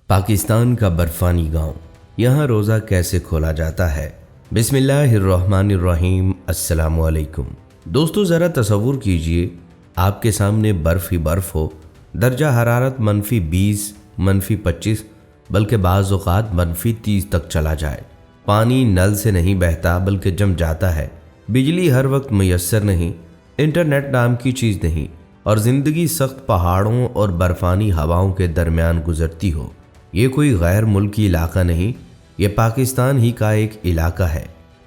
पाकिस्तान का बर्फानी गांव, यहाँ रोज़ा कैसे खोला जाता है। बिस्मिल्लाहिर्रहमानिर्रहीम। अस्सलामु अलैकुम। दोस्तों, ज़रा तसव्वुर कीजिए आपके सामने बर्फ़ ही बर्फ़ हो, दर्जा हरारत -20, -25, बल्कि बाज़ औक़ात -30 तक चला जाए। पानी नल से नहीं बहता बल्कि जम जाता है। बिजली हर वक्त मैसर नहीं, इंटरनेट नाम की चीज़ नहीं, और ज़िंदगी सख्त पहाड़ों और बर्फ़ानी हवाओं के दरमियान गुजरती हो। ये कोई गैर मुल्की इलाका नहीं, ये पाकिस्तान ही का एक इलाका है।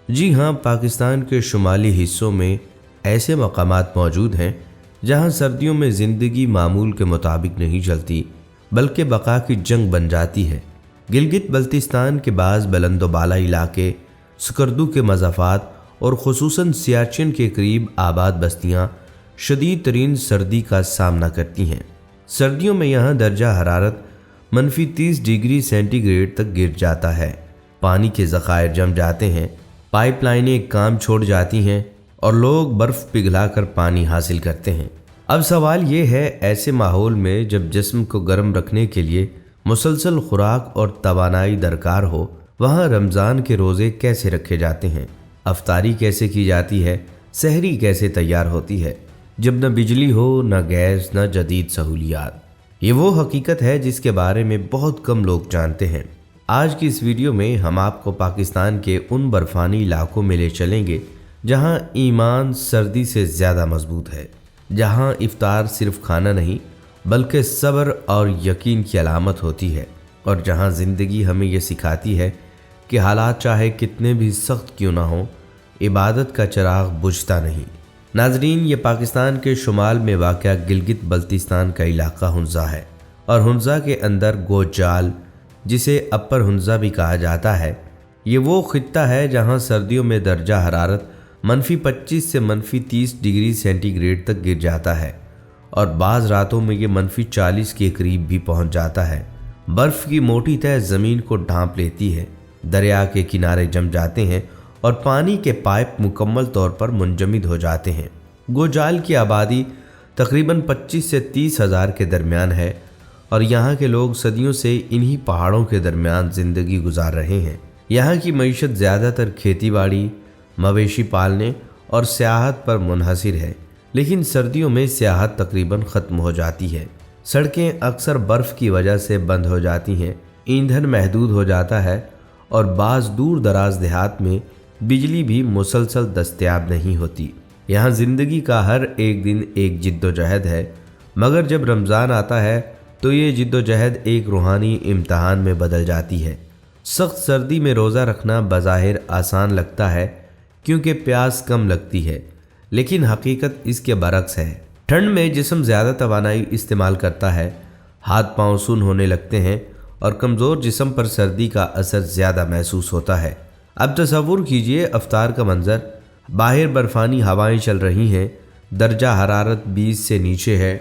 जी हाँ, पाकिस्तान के शुमाली हिस्सों में ऐसे मकामात मौजूद हैं जहाँ सर्दियों में ज़िंदगी मामूल के मुताबिक नहीं चलती बल्कि बका की जंग बन जाती है। गिलगित बल्तिस्तान के बाज़ बुलंद-ओ-बाला इलाके, स्कर्दू के मज़ाफ़ात और ख़ुसूसन सियाचिन के करीब आबाद बस्तियाँ शदीद तरीन सर्दी का सामना करती हैं। सर्दियों में यहाँ दर्जा हरारत -30 डिग्री सेंटीग्रेड तक गिर जाता है। पानी के ज़खायर जम जाते हैं, पाइपलाइनें काम छोड़ जाती हैं और लोग बर्फ़ पिघलाकर पानी हासिल करते हैं। अब सवाल ये है, ऐसे माहौल में जब जिस्म को गर्म रखने के लिए मुसलसल खुराक और तवानाई दरकार हो, वहाँ रमज़ान के रोज़े कैसे रखे जाते हैं, अफ्तारी कैसे की जाती है, सहरी कैसे तैयार होती है जब न बिजली हो, न गैस, न जदीद सहूलियात। ये वो हकीकत है जिसके बारे में बहुत कम लोग जानते हैं। आज की इस वीडियो में हम आपको पाकिस्तान के उन बर्फानी इलाकों में ले चलेंगे जहां ईमान सर्दी से ज़्यादा मजबूत है, जहां इफ्तार सिर्फ खाना नहीं बल्कि सब्र और यकीन की अलामत होती है, और जहां ज़िंदगी हमें ये सिखाती है कि हालात चाहे कितने भी सख्त क्यों ना हो, इबादत का चिराग बुझता नहीं। नाजरीन, ये पाकिस्तान के शुमाल में वाक़या गिलगित बल्तिस्तान का इलाका हुंज़ा है, और हुंज़ा के अंदर गोजाल, जिसे अपर हुंज़ा भी कहा जाता है, ये वो खित्ता है जहाँ सर्दियों में दर्जा हरारत -25 से -30 डिग्री सेंटीग्रेड तक गिर जाता है, और बाज़ रातों में ये -40 के करीब भी पहुँच जाता है। बर्फ़ की मोटी तह ज़मीन को ढांप लेती है, दरिया के किनारे जम जाते हैं और पानी के पाइप मुकम्मल तौर पर मुंजमद हो जाते हैं। गोजाल की आबादी तकरीबन 25 से 30 हज़ार के दरमियान है, और यहाँ के लोग सदियों से इन्हीं पहाड़ों के दरमियान ज़िंदगी गुजार रहे हैं। यहाँ की मईशत ज़्यादातर खेती बाड़ी, मवेशी पालने और सियाहत पर मुनहसिर है, लेकिन सर्दियों में सियाहत तकरीबन ख़त्म हो जाती है। सड़कें अक्सर बर्फ़ की वजह से बंद हो जाती हैं, ईंधन महदूद हो जाता है, और बाज़ दूर दराज देहात में बिजली भी मुसलसल दस्तयाब नहीं होती। यहाँ ज़िंदगी का हर एक दिन एक जिद्दोजहद है, मगर जब रमज़ान आता है तो ये जिद्दोजहद एक रूहानी इम्तहान में बदल जाती है। सख्त सर्दी में रोज़ा रखना बज़ाहिर आसान लगता है क्योंकि प्यास कम लगती है, लेकिन हकीकत इसके बरक्स है। ठंड में जिस्म ज़्यादा तवानाई इस्तेमाल करता है, हाथ पाँव सुन्न होने लगते हैं, और कमज़ोर जिस्म पर सर्दी का असर ज़्यादा महसूस होता है। अब तसव्वुर कीजिए अफ्तार का मंज़र। बाहर बर्फ़ानी हवाएं चल रही हैं, दर्जा हरारत 20 से नीचे है,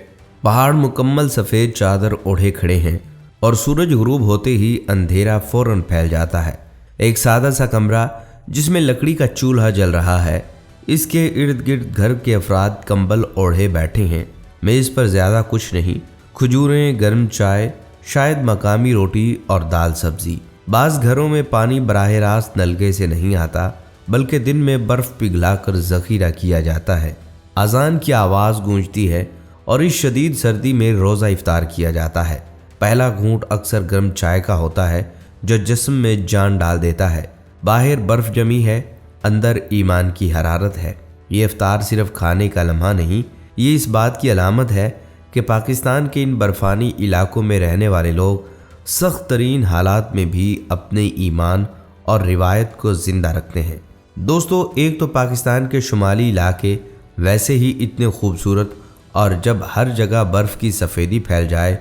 पहाड़ मुकम्मल सफ़ेद चादर ओढ़े खड़े हैं, और सूरज गुरूब होते ही अंधेरा फ़ौरन फैल जाता है। एक सादा सा कमरा जिसमें लकड़ी का चूल्हा जल रहा है, इसके इर्द गिर्द घर के अफराद कंबल ओढ़े बैठे हैं। मेज़ पर ज़्यादा कुछ नहीं, खजूरें, गर्म चाय, शायद मकामी रोटी और दाल सब्ज़ी। बाज़ घरों में पानी बराह रास्त नलके से नहीं आता बल्कि दिन में बर्फ़ पिघलाकर ज़ख़ीरा किया जाता है। अज़ान की आवाज़ गूंजती है और इस शदीद सर्दी में रोज़ा इफ्तार किया जाता है। पहला घूंट अक्सर गर्म चाय का होता है जो जिस्म में जान डाल देता है। बाहर बर्फ़ जमी है, अंदर ईमान की हरारत है। ये इफ्तार सिर्फ खाने का लम्हा नहीं, ये इस बात की अलामत है कि पाकिस्तान के इन बर्फ़ानी इलाकों में रहने वाले लोग सख्त तरीन हालात में भी अपने ईमान और रिवायत को ज़िंदा रखते हैं। दोस्तों, एक तो पाकिस्तान के शुमाली इलाके वैसे ही इतने खूबसूरत, और जब हर जगह बर्फ़ की सफ़ेदी फैल जाए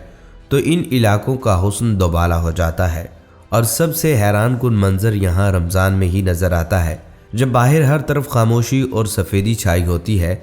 तो इन इलाकों का हुस्न दोबाला हो जाता है। और सबसे हैरान कुन मंज़र यहाँ रमज़ान में ही नज़र आता है, जब बाहर हर तरफ खामोशी और सफ़ेदी छाई होती है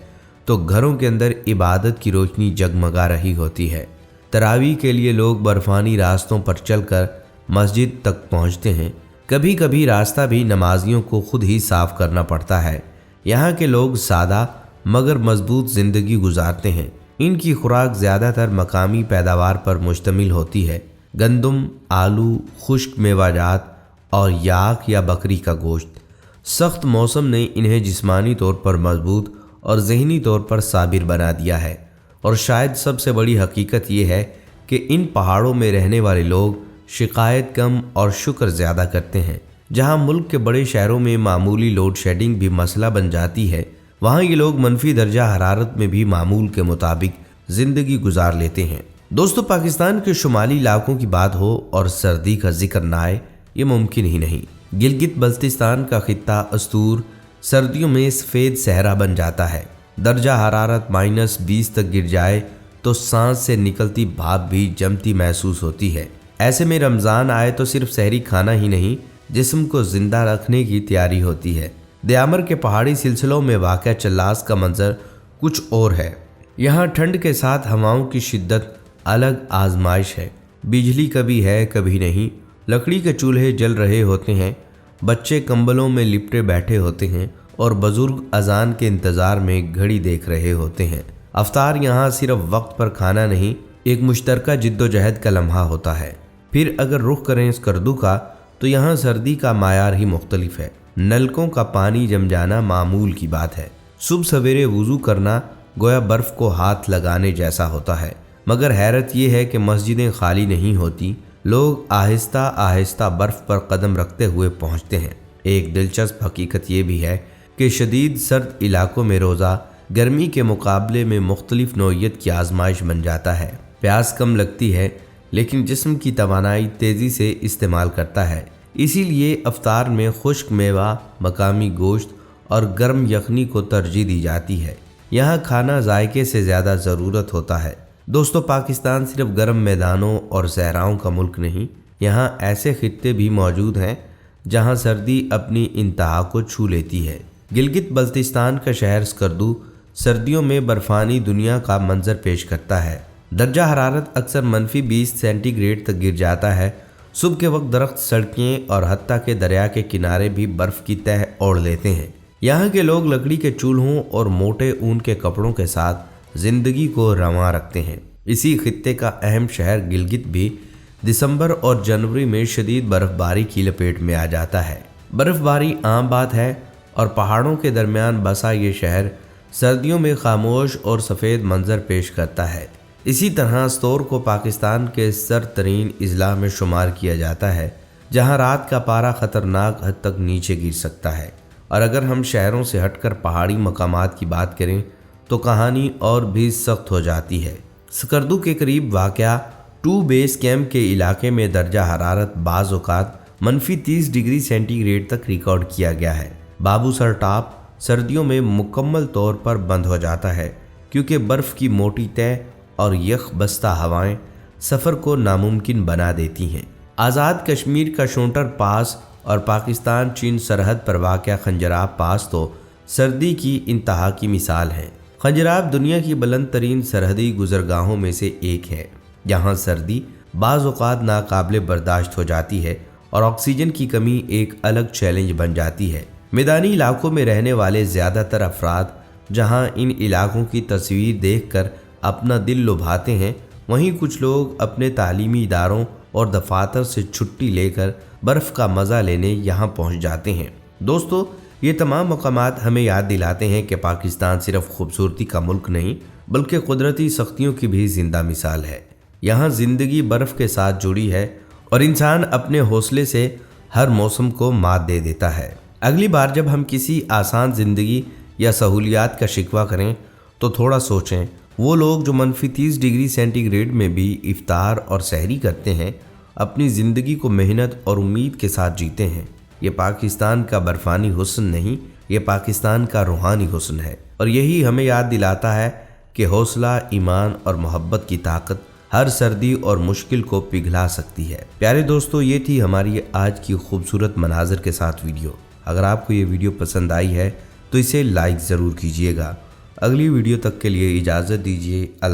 तो घरों के अंदर इबादत की रोशनी जगमगा रही होती है। तरावी के लिए लोग बर्फ़ानी रास्तों पर चलकर मस्जिद तक पहुँचते हैं। कभी कभी रास्ता भी नमाजियों को खुद ही साफ़ करना पड़ता है। यहाँ के लोग सादा मगर मजबूत ज़िंदगी गुजारते हैं। इनकी खुराक ज़्यादातर मकामी पैदावार पर मुश्तमिल होती है, गंदम, आलू, खुश्क मेवाजात और याक या बकरी का गोश्त। सख्त मौसम ने इन्हें जिस्मानी तौर पर मजबूत और ज़हनी तौर पर साबिर बना दिया है। और शायद सबसे बड़ी हकीकत ये है कि इन पहाड़ों में रहने वाले लोग शिकायत कम और शुक्र ज़्यादा करते हैं। जहां मुल्क के बड़े शहरों में मामूली लोड शेडिंग भी मसला बन जाती है, वहां ये लोग मनफी दर्जा हरारत में भी मामूल के मुताबिक ज़िंदगी गुजार लेते हैं। दोस्तों, पाकिस्तान के शुमाली इलाकों की बात हो और सर्दी का जिक्र ना आए, ये मुमकिन ही नहीं। गिलगित बल्तिस्तान का खित्ता अस्तूर सर्दियों में सफ़ेद सहरा बन जाता है। दर्जा हरारत -20 तक गिर जाए तो सांस से निकलती भाप भी जमती महसूस होती है। ऐसे में रमज़ान आए तो सिर्फ सहरी खाना ही नहीं, जिस्म को जिंदा रखने की तैयारी होती है। दयामर के पहाड़ी सिलसिलों में वाक़या चल्लास का मंजर कुछ और है। यहाँ ठंड के साथ हवाओं की शिद्दत अलग आजमाइश है। बिजली कभी है कभी नहीं, लकड़ी के चूल्हे जल रहे होते हैं, बच्चे कंबलों में लिपटे बैठे होते हैं और बुजुर्ग अजान के इंतज़ार में घड़ी देख रहे होते हैं। अफ्तार यहाँ सिर्फ वक्त पर खाना नहीं, एक मुश्तरका जिद्दोजहद का लम्हा होता है। फिर अगर रुख करें स्कर्दू का, तो यहाँ सर्दी का मायार ही मुख्तलिफ है। नलकों का पानी जम जाना मामूल की बात है। सुबह सवेरे वुज़ू करना गोया बर्फ़ को हाथ लगाने जैसा होता है। मगर हैरत यह है कि मस्जिदें खाली नहीं होती, लोग आहिस्ता आहिस्ता बर्फ़ पर कदम रखते हुए पहुँचते हैं। एक दिलचस्प हकीकत ये भी है कि शदीद सर्द इलाकों में रोज़ा गर्मी के मुकाबले में मुख्तलिफ नौइयत की आजमाइश बन जाता है। प्यास कम लगती है लेकिन जिस्म की तवानाई तेज़ी से इस्तेमाल करता है। इसीलिए अफ्तार में खुश्क मेवा, मकामी गोश्त और गर्म यखनी को तरजीह दी जाती है। यहाँ खाना जायके से ज़्यादा ज़रूरत होता है। दोस्तों, पाकिस्तान सिर्फ गर्म मैदानों और सहराओं का मुल्क नहीं, यहाँ ऐसे खित्ते भी मौजूद हैं जहाँ सर्दी अपनी इंतहा को छू लेती है। गिलगित बल्तिस्तान का शहर स्कर्दू सर्दियों में बर्फानी दुनिया का मंजर पेश करता है। दर्जा हरारत अक्सर -20 सेंटीग्रेड तक गिर जाता है। सुबह के वक्त दरख्त, सड़कें और हत्ता के दरिया के किनारे भी बर्फ़ की तह ओढ़ लेते हैं। यहाँ के लोग लकड़ी के चूल्हों और मोटे ऊन के कपड़ों के साथ ज़िंदगी को रवां रखते हैं। इसी खित्ते का अहम शहर गिलगित भी दिसंबर और जनवरी में शदीद बर्फ़बारी की लपेट में आ जाता है। बर्फ़बारी आम बात है और पहाड़ों के दरमियान बसा ये शहर सर्दियों में खामोश और सफ़ेद मंजर पेश करता है। इसी तरह स्तोर को पाकिस्तान के सर्द तरीन अजला में शुमार किया जाता है, जहाँ रात का पारा ख़तरनाक हद तक नीचे गिर सकता है। और अगर हम शहरों से हटकर पहाड़ी मकामात की बात करें तो कहानी और भी सख्त हो जाती है। स्कर्दू के करीब वाक़या 2 बेस कैंप के इलाके में दर्जा हरारत बाज़ औक़ात -30 डिग्री सेंटीग्रेड तक रिकॉर्ड किया गया है। बाबू सर टॉप सर्दियों में मुकम्मल तौर पर बंद हो जाता है क्योंकि बर्फ़ की मोटी तह और यख बस्ता हवाएं सफ़र को नामुमकिन बना देती हैं। आज़ाद कश्मीर का शोंटर पास और पाकिस्तान चीन सरहद पर वाक़या खंजराब पास तो सर्दी की इंतहा की मिसाल है। खंजराब दुनिया की बुलंद तरीन सरहदी गुजरगाहों में से एक है, जहाँ सर्दी बाज़ औक़ात नाकाबिले बर्दाश्त हो जाती है और ऑक्सीजन की कमी एक अलग चैलेंज बन जाती है। मैदानी इलाकों में रहने वाले ज़्यादातर अफराद जहाँ इन इलाकों की तस्वीर देखकर अपना दिल लुभाते हैं, वहीं कुछ लोग अपने तालीमी इदारों और दफातर से छुट्टी लेकर बर्फ़ का मज़ा लेने यहाँ पहुँच जाते हैं। दोस्तों, ये तमाम मकामात हमें याद दिलाते हैं कि पाकिस्तान सिर्फ खूबसूरती का मुल्क नहीं बल्कि कुदरती सख्तियों की भी ज़िंदा मिसाल है। यहाँ ज़िंदगी बर्फ़ के साथ जुड़ी है और इंसान अपने हौसले से हर मौसम को मात दे देता है। अगली बार जब हम किसी आसान ज़िंदगी या सहूलियात का शिकवा करें तो थोड़ा सोचें, वो लोग जो -30 डिग्री सेंटीग्रेड में भी इफ्तार और सहरी करते हैं, अपनी ज़िंदगी को मेहनत और उम्मीद के साथ जीते हैं। ये पाकिस्तान का बर्फ़ानी हुस्न नहीं, ये पाकिस्तान का रूहानी हुस्न है। और यही हमें याद दिलाता है कि हौसला, ईमान और मोहब्बत की ताकत हर सर्दी और मुश्किल को पिघला सकती है। प्यारे दोस्तों, ये थी हमारी आज की खूबसूरत मनाज़र के साथ वीडियो। अगर आपको ये वीडियो पसंद आई है तो इसे लाइक ज़रूर कीजिएगा। अगली वीडियो तक के लिए इजाज़त दीजिए।